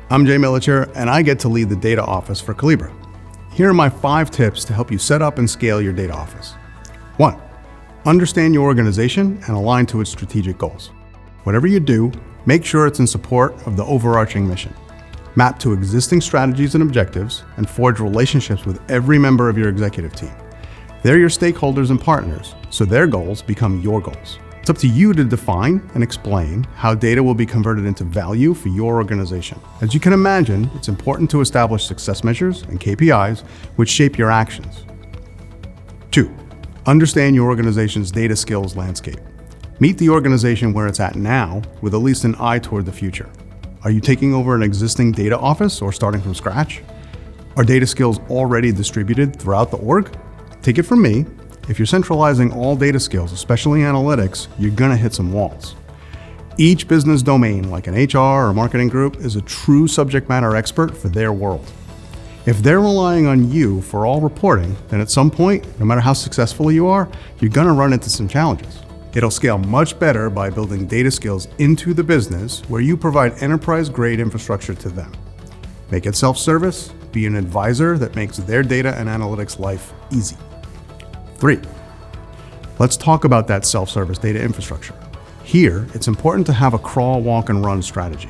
I'm Jay Militscher, and I get to lead the data office for Collibra. Here are my 5 tips to help you set up and scale your data office. 1. Understand your organization and align to its strategic goals. Whatever you do, make sure it's in support of the overarching mission. Map to existing strategies and objectives, and forge relationships with every member of your executive team. They're your stakeholders and partners, so their goals become your goals. It's up to you to define and explain how data will be converted into value for your organization. As you can imagine, it's important to establish success measures and KPIs which shape your actions. 2. Understand your organization's data skills landscape. Meet the organization where it's at now with at least an eye toward the future. Are you taking over an existing data office or starting from scratch? Are data skills already distributed throughout the org? Take it from me, if you're centralizing all data skills, especially analytics, you're gonna hit some walls. Each business domain, like an HR or marketing group, is a true subject matter expert for their world. If they're relying on you for all reporting, then at some point, no matter how successful you are, you're gonna run into some challenges. It'll scale much better by building data skills into the business where you provide enterprise-grade infrastructure to them. Make it self-service, be an advisor that makes their data and analytics life easy. 3. Let's talk about that self-service data infrastructure. Here, it's important to have a crawl, walk, and run strategy.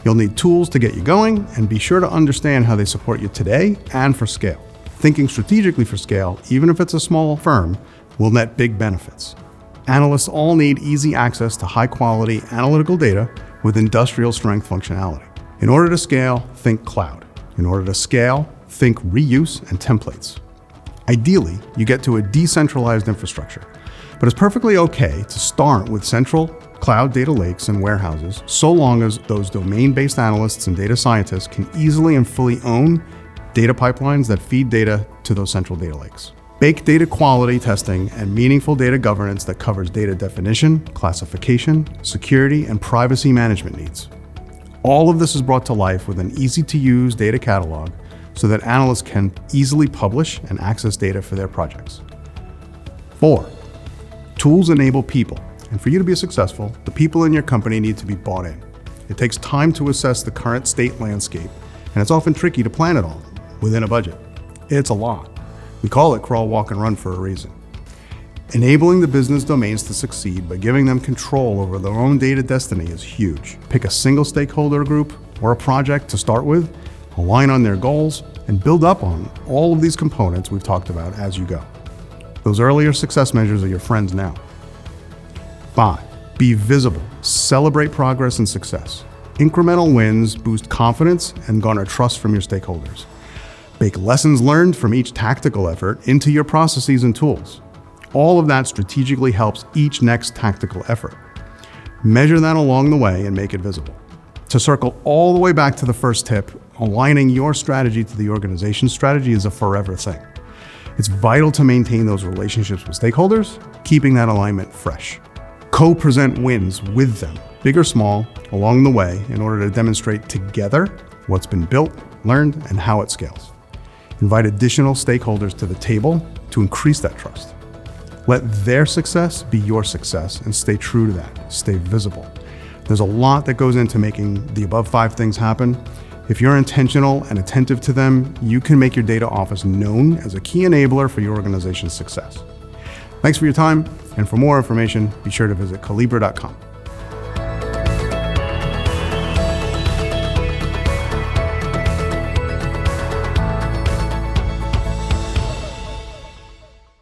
You'll need tools to get you going, and be sure to understand how they support you today and for scale. Thinking strategically for scale, even if it's a small firm, will net big benefits. Analysts all need easy access to high-quality analytical data with industrial-strength functionality. In order to scale, think cloud. In order to scale, think reuse and templates. Ideally, you get to a decentralized infrastructure, but it's perfectly okay to start with central cloud data lakes and warehouses, so long as those domain-based analysts and data scientists can easily and fully own data pipelines that feed data to those central data lakes. Bake data quality testing and meaningful data governance that covers data definition, classification, security, and privacy management needs. All of this is brought to life with an easy-to-use data catalog so that analysts can easily publish and access data for their projects. 4. Tools enable people, and for you to be successful, the people in your company need to be bought in. It takes time to assess the current state landscape, and it's often tricky to plan it all within a budget. It's a lot. We call it crawl, walk, and run for a reason. Enabling the business domains to succeed by giving them control over their own data destiny is huge. Pick a single stakeholder group or a project to start with, align on their goals, and build up on all of these components we've talked about as you go. Those earlier success measures are your friends now. 5. Be visible. Celebrate progress and success. Incremental wins boost confidence and garner trust from your stakeholders. Bake lessons learned from each tactical effort into your processes and tools. All of that strategically helps each next tactical effort. Measure that along the way and make it visible. To circle all the way back to the first tip, aligning your strategy to the organization's strategy is a forever thing. It's vital to maintain those relationships with stakeholders, keeping that alignment fresh. Co-present wins with them, big or small, along the way in order to demonstrate together what's been built, learned, and how it scales. Invite additional stakeholders to the table to increase that trust. Let their success be your success and stay true to that. Stay visible. There's a lot that goes into making the above 5 things happen. If you're intentional and attentive to them, you can make your data office known as a key enabler for your organization's success. Thanks for your time, and for more information, be sure to visit Collibra.com.